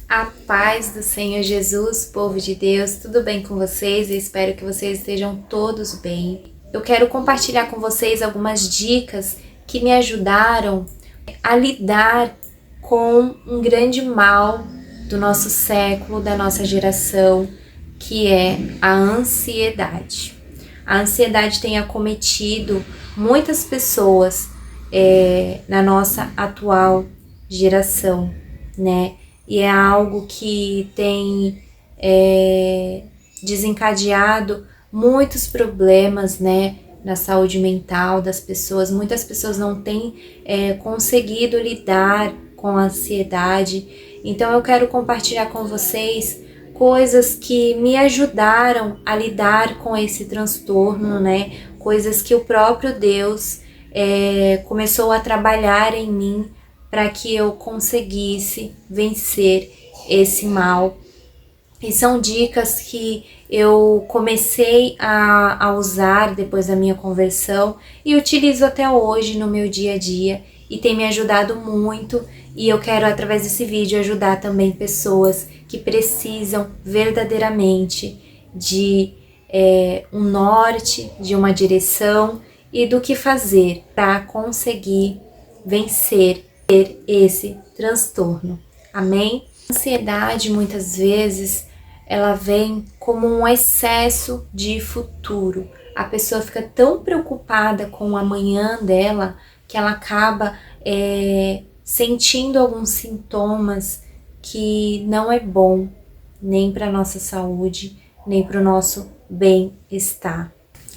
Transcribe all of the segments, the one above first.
A paz do Senhor Jesus, povo de Deus, tudo bem com vocês? Eu espero que vocês estejam todos bem. Eu quero compartilhar com vocês algumas dicas que me ajudaram a lidar com um grande mal do nosso século, da nossa geração, que é a ansiedade. A ansiedade tem acometido muitas pessoas na nossa atual geração, né? E é algo que tem desencadeado muitos problemas, né, na saúde mental das pessoas. Muitas pessoas não têm conseguido lidar com a ansiedade. Então eu quero compartilhar com vocês coisas que me ajudaram a lidar com esse transtorno, né? Coisas que o próprio Deus começou a trabalhar em mim para que eu conseguisse vencer esse mal. E são dicas que eu comecei a usar depois da minha conversão e utilizo até hoje no meu dia a dia e tem me ajudado muito. E eu quero, através desse vídeo, ajudar também pessoas que precisam verdadeiramente de um norte, de uma direção e do que fazer para conseguir vencer esse transtorno. Amém? A ansiedade, muitas vezes, ela vem como um excesso de futuro. A pessoa fica tão preocupada com o amanhã dela que ela acaba sentindo alguns sintomas que não é bom nem para a nossa saúde, nem para o nosso bem-estar.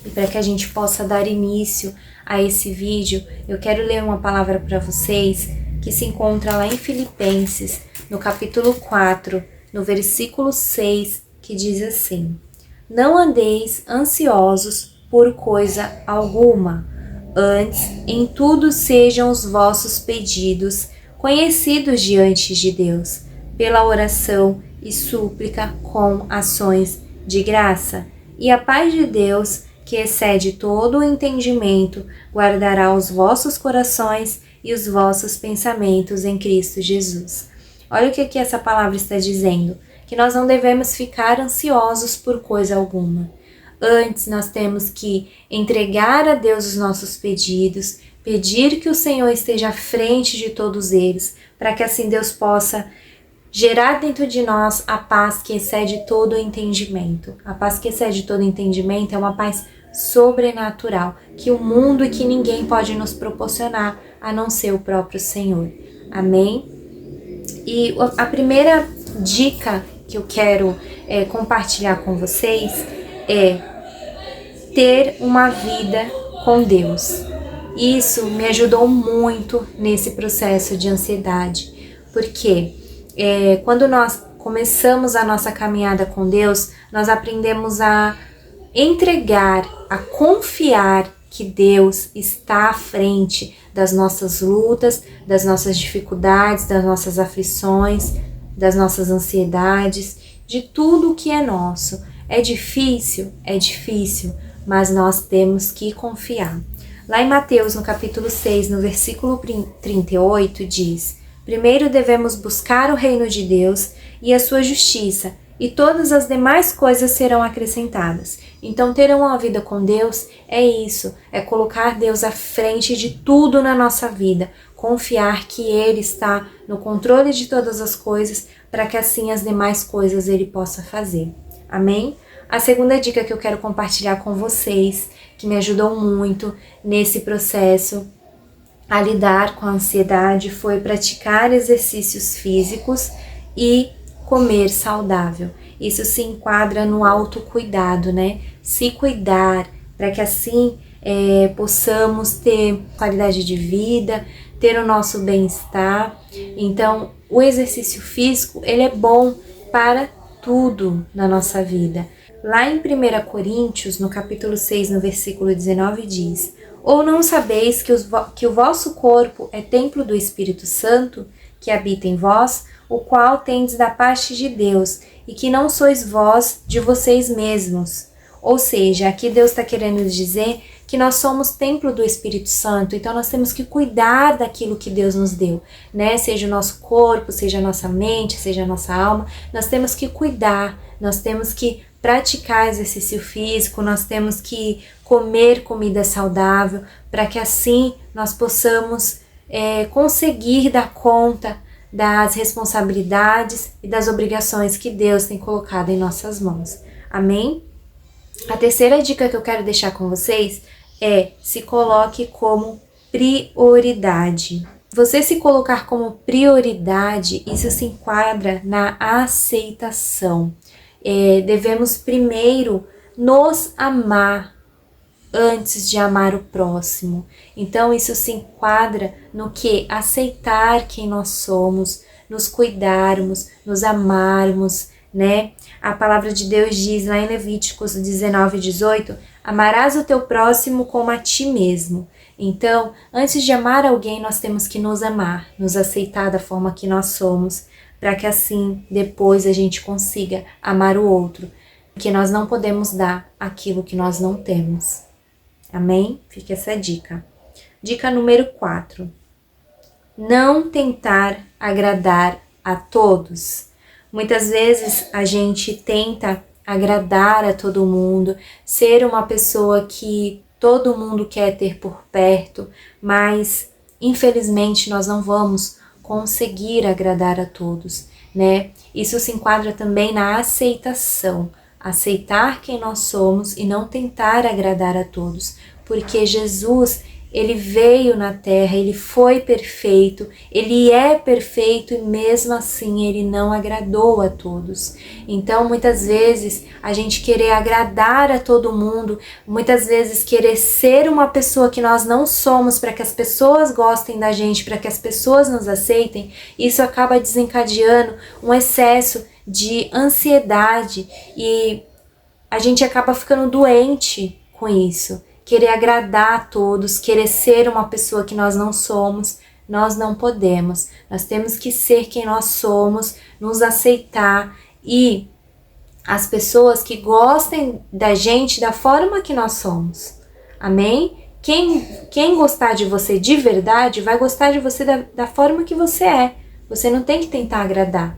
E para que a gente possa dar início a esse vídeo, eu quero ler uma palavra para vocês que se encontra lá em Filipenses, no capítulo 4, no versículo 6, que diz assim: Não andeis ansiosos por coisa alguma, antes em tudo sejam os vossos pedidos conhecidos diante de Deus, pela oração e súplica com ações de graça. E a paz de Deus, que excede todo o entendimento, guardará os vossos corações e os vossos pensamentos em Cristo Jesus. Olha o que aqui essa palavra está dizendo, que nós não devemos ficar ansiosos por coisa alguma. Antes nós temos que entregar a Deus os nossos pedidos, pedir que o Senhor esteja à frente de todos eles, para que assim Deus possa gerar dentro de nós a paz que excede todo o entendimento. A paz que excede todo o entendimento é uma paz sobrenatural, que o mundo e que ninguém pode nos proporcionar, a não ser o próprio Senhor. Amém? E a primeira dica que eu quero compartilhar com vocês é ter uma vida com Deus. Isso me ajudou muito nesse processo de ansiedade, porque quando nós começamos a nossa caminhada com Deus, nós aprendemos a entregar, a confiar que Deus está à frente das nossas lutas, das nossas dificuldades, das nossas aflições, das nossas ansiedades, de tudo o que é nosso. É difícil, mas nós temos que confiar. Lá em Mateus, no capítulo 6, no versículo 38, diz: Primeiro devemos buscar o reino de Deus e a sua justiça, e todas as demais coisas serão acrescentadas. Então, ter uma vida com Deus é isso, é colocar Deus à frente de tudo na nossa vida, confiar que Ele está no controle de todas as coisas, para que assim as demais coisas Ele possa fazer. Amém? A segunda dica que eu quero compartilhar com vocês, que me ajudou muito nesse processo a lidar com a ansiedade, foi praticar exercícios físicos e comer saudável. Isso se enquadra no autocuidado, né? Se cuidar, para que assim possamos ter qualidade de vida, ter o nosso bem-estar. Então, o exercício físico, ele é bom para tudo na nossa vida. Lá em 1 Coríntios, no capítulo 6, no versículo 19, diz: Ou não sabeis que o vosso corpo é templo do Espírito Santo, que habita em vós, o qual tendes da parte de Deus, e que não sois vós de vocês mesmos. Ou seja, aqui Deus está querendo dizer que nós somos templo do Espírito Santo, então nós temos que cuidar daquilo que Deus nos deu, né? Seja o nosso corpo, seja a nossa mente, seja a nossa alma, nós temos que cuidar, nós temos que praticar exercício físico, nós temos que comer comida saudável, para que assim nós possamos conseguir dar conta das responsabilidades e das obrigações que Deus tem colocado em nossas mãos. Amém? A terceira dica que eu quero deixar com vocês é: se coloque como prioridade. Você se colocar como prioridade, isso se enquadra na aceitação. Devemos primeiro nos amar antes de amar o próximo. Então isso se enquadra no que? Aceitar quem nós somos, nos cuidarmos, nos amarmos, né? A palavra de Deus diz lá em Levíticos 19:18, amarás o teu próximo como a ti mesmo. Então, antes de amar alguém, nós temos que nos amar, nos aceitar da forma que nós somos, para que assim, depois a gente consiga amar o outro, porque nós não podemos dar aquilo que nós não temos. Amém? Fica essa dica. Dica número 4. Não tentar agradar a todos. Muitas vezes a gente tenta agradar a todo mundo, ser uma pessoa que todo mundo quer ter por perto, mas infelizmente nós não vamos conseguir agradar a todos, né? Isso se enquadra também na aceitação. Aceitar quem nós somos e não tentar agradar a todos, porque Jesus, ele veio na terra, ele foi perfeito, ele é perfeito e mesmo assim ele não agradou a todos. Então muitas vezes a gente querer agradar a todo mundo, muitas vezes querer ser uma pessoa que nós não somos para que as pessoas gostem da gente, para que as pessoas nos aceitem, isso acaba desencadeando um excesso de ansiedade e a gente acaba ficando doente com isso. Querer agradar a todos, querer ser uma pessoa que nós não somos, nós não podemos. Nós temos que ser quem nós somos, nos aceitar e as pessoas que gostem da gente da forma que nós somos. Amém? Quem gostar de você de verdade vai gostar de você da forma que você é. Você não tem que tentar agradar.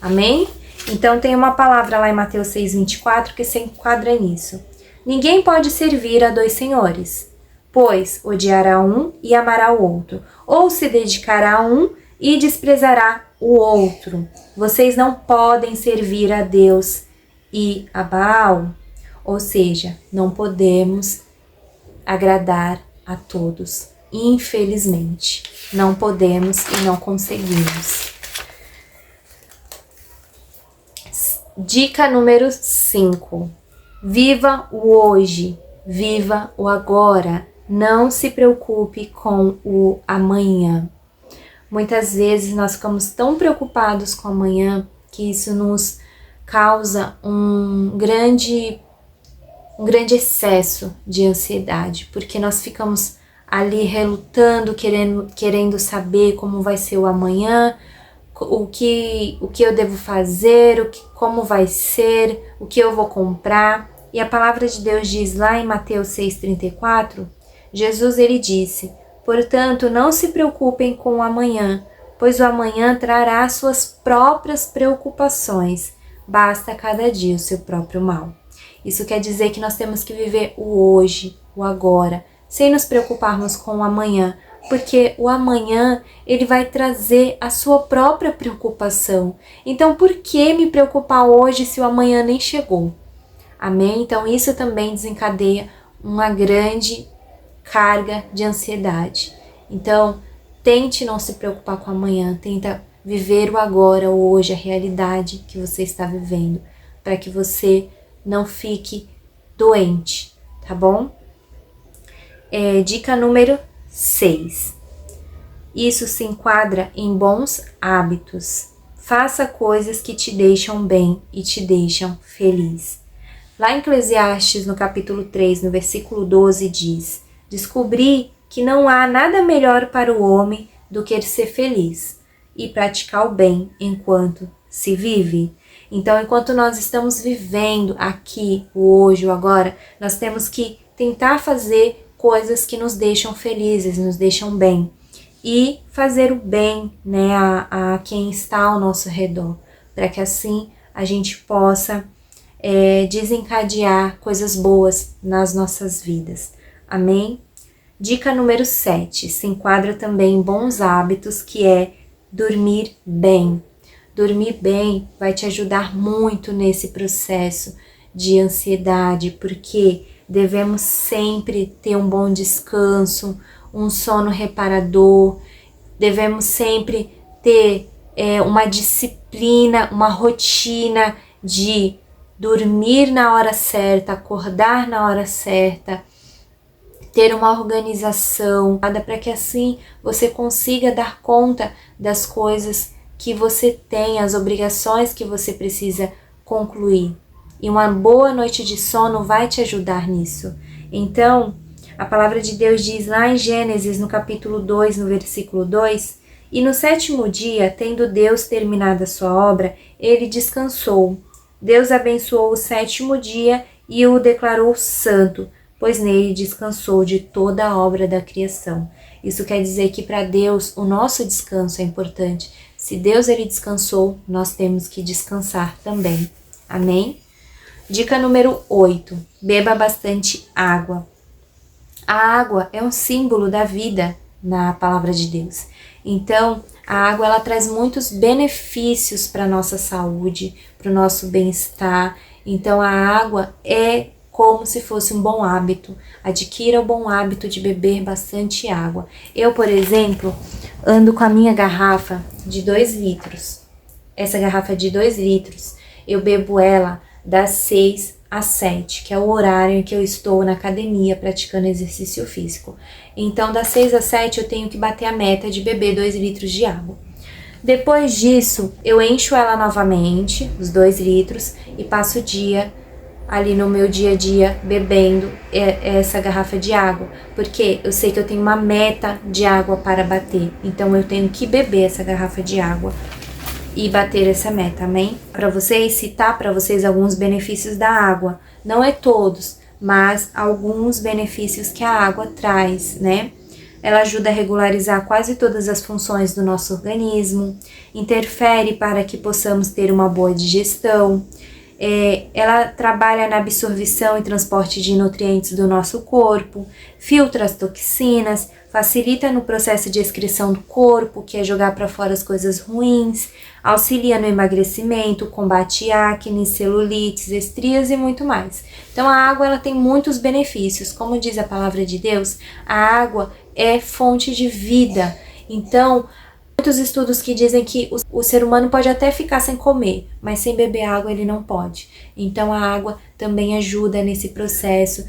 Amém? Então tem uma palavra lá em Mateus 6:24 que se enquadra nisso. Ninguém pode servir a dois senhores, pois odiará um e amará o outro, ou se dedicará a um e desprezará o outro. Vocês não podem servir a Deus e a Baal, ou seja, não podemos agradar a todos. Infelizmente, não podemos e não conseguimos. Dica número 5. Viva o hoje, viva o agora, não se preocupe com o amanhã. Muitas vezes nós ficamos tão preocupados com o amanhã que isso nos causa um grande excesso de ansiedade, porque nós ficamos ali relutando, querendo saber como vai ser o amanhã, o que eu devo fazer, como vai ser, o que eu vou comprar. E a palavra de Deus diz lá em Mateus 6:34, Jesus ele disse, portanto não se preocupem com o amanhã, pois o amanhã trará suas próprias preocupações, basta cada dia o seu próprio mal. Isso quer dizer que nós temos que viver o hoje, o agora, sem nos preocuparmos com o amanhã, porque o amanhã ele vai trazer a sua própria preocupação. Então por que me preocupar hoje se o amanhã nem chegou? Amém? Então isso também desencadeia uma grande carga de ansiedade. Então tente não se preocupar com o amanhã, tenta viver o agora, o hoje, a realidade que você está vivendo, para que você não fique doente, tá bom? Dica número 6. Isso se enquadra em bons hábitos. Faça coisas que te deixam bem e te deixam feliz. Lá em Eclesiastes, no capítulo 3, no versículo 12, diz: descobri que não há nada melhor para o homem do que ser feliz e praticar o bem enquanto se vive. Então, enquanto nós estamos vivendo aqui, o hoje, o agora, nós temos que tentar fazer coisas que nos deixam felizes, nos deixam bem. E fazer o bem, né, a quem está ao nosso redor, para que assim a gente possa desencadear coisas boas nas nossas vidas. Amém? Dica número 7, se enquadra também em bons hábitos, que é dormir bem. Dormir bem vai te ajudar muito nesse processo de ansiedade, porque devemos sempre ter um bom descanso, um sono reparador, devemos sempre ter uma disciplina, uma rotina de dormir na hora certa, acordar na hora certa, ter uma organização, para que assim você consiga dar conta das coisas que você tem, as obrigações que você precisa concluir. E uma boa noite de sono vai te ajudar nisso. Então, a palavra de Deus diz lá em Gênesis, no capítulo 2, no versículo 2, e no 7º dia, tendo Deus terminado a sua obra, ele descansou. Deus abençoou o 7º dia e o declarou santo, pois nele descansou de toda a obra da criação. Isso quer dizer que para Deus o nosso descanso é importante. Se Deus ele descansou, nós temos que descansar também. Amém? Dica número 8. Beba bastante água. A água é um símbolo da vida na palavra de Deus. Então, a água ela traz muitos benefícios para a nossa saúde, para o nosso bem-estar. Então, a água é como se fosse um bom hábito. Adquira o bom hábito de beber bastante água. Eu, por exemplo, ando com a minha garrafa de 2 litros. Essa garrafa de 2 litros, eu bebo ela das 6 às 7, que é o horário em que eu estou na academia praticando exercício físico. Então, das 6 às 7 eu tenho que bater a meta de beber 2 litros de água. Depois disso, eu encho ela novamente, os 2 litros, e passo o dia ali no meu dia a dia bebendo essa garrafa de água, porque eu sei que eu tenho uma meta de água para bater, então eu tenho que beber essa garrafa de água e bater essa meta, amém? Para vocês, citar para vocês alguns benefícios da água, não é todos, mas alguns benefícios que a água traz, né? Ela ajuda a regularizar quase todas as funções do nosso organismo, interfere para que possamos ter uma boa digestão, ela trabalha na absorção e transporte de nutrientes do nosso corpo, filtra as toxinas, facilita no processo de excreção do corpo, que é jogar para fora as coisas ruins, auxilia no emagrecimento, combate acne, celulites, estrias e muito mais. Então a água ela tem muitos benefícios, como diz a palavra de Deus, a água é fonte de vida. Então, muitos estudos que dizem que o ser humano pode até ficar sem comer, mas sem beber água ele não pode. Então a água também ajuda nesse processo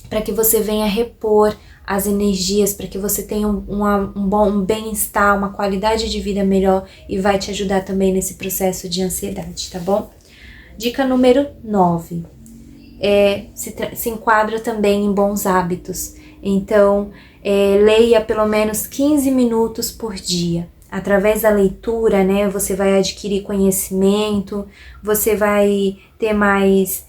para que você venha repor as energias, para que você tenha um bem-estar, uma qualidade de vida melhor e vai te ajudar também nesse processo de ansiedade, tá bom? Dica número 9. Se enquadra também em bons hábitos. Então, leia pelo menos 15 minutos por dia. Através da leitura, né, você vai adquirir conhecimento, você vai ter mais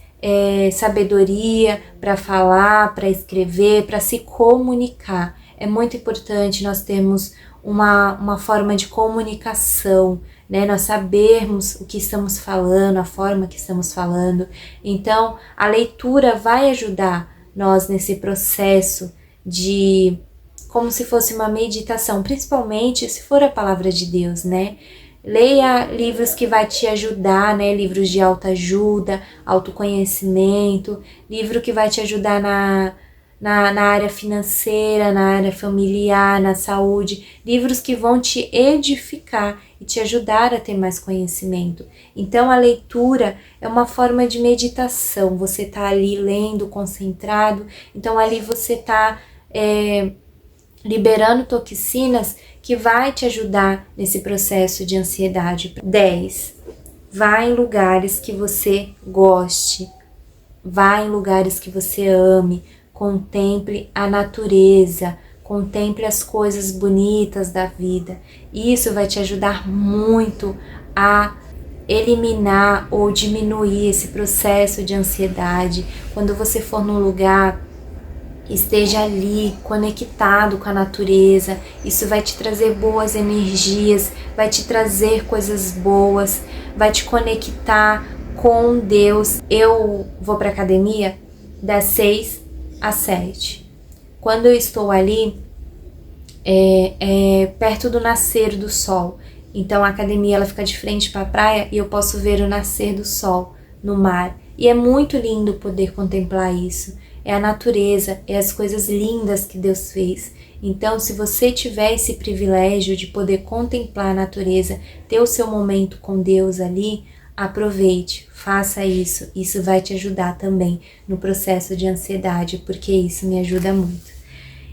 sabedoria para falar, para escrever, para se comunicar. É muito importante nós termos uma forma de comunicação, né? Nós sabermos o que estamos falando, a forma que estamos falando. Então, a leitura vai ajudar nós nesse processo de como se fosse uma meditação, principalmente se for a palavra de Deus, né? Leia livros que vai te ajudar, né? Livros de autoajuda, autoconhecimento, livro que vai te ajudar na área financeira, na área familiar, na saúde, livros que vão te edificar e te ajudar a ter mais conhecimento. Então a leitura é uma forma de meditação, você tá ali lendo, concentrado, então ali você tá liberando toxinas que vai te ajudar nesse processo de ansiedade. 10. Vá em lugares que você goste, vá em lugares que você ame, contemple a natureza, contemple as coisas bonitas da vida. Isso vai te ajudar muito a eliminar ou diminuir esse processo de ansiedade. Quando você for num lugar esteja ali conectado com a natureza. Isso vai te trazer boas energias, vai te trazer coisas boas, vai te conectar com Deus. Eu vou para academia das 6 às 7. Quando eu estou ali, perto do nascer do sol. Então a academia ela fica de frente para a praia e eu posso ver o nascer do sol no mar. E é muito lindo poder contemplar isso. É a natureza, é as coisas lindas que Deus fez. Então, se você tiver esse privilégio de poder contemplar a natureza, ter o seu momento com Deus ali, aproveite, faça isso. Isso vai te ajudar também no processo de ansiedade, porque isso me ajuda muito.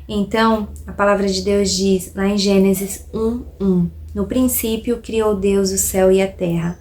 Então, a palavra de Deus diz lá em Gênesis 1:1, no princípio criou Deus o céu e a terra,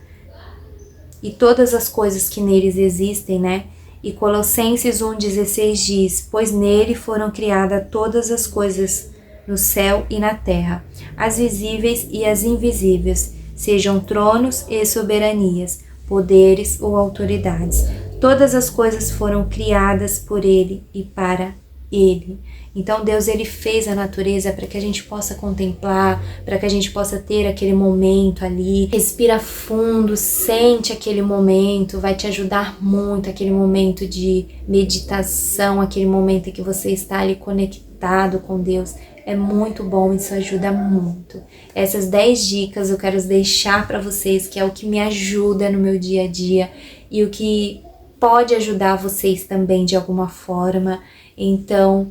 e todas as coisas que neles existem, né? E Colossenses 1:16 diz, pois nele foram criadas todas as coisas no céu e na terra, as visíveis e as invisíveis, sejam tronos e soberanias, poderes ou autoridades. Todas as coisas foram criadas por ele e para ele. Então Deus ele fez a natureza para que a gente possa contemplar, para que a gente possa ter aquele momento ali. Respira fundo, sente aquele momento, vai te ajudar muito, aquele momento de meditação, aquele momento em que você está ali conectado com Deus. É muito bom, isso ajuda muito. Essas 10 dicas eu quero deixar para vocês, que é o que me ajuda no meu dia a dia e o que pode ajudar vocês também de alguma forma. Então,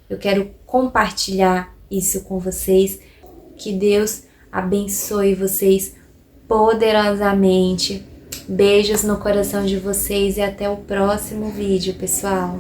eu quero compartilhar isso com vocês. Que Deus abençoe vocês poderosamente. Beijos no coração de vocês e até o próximo vídeo, pessoal.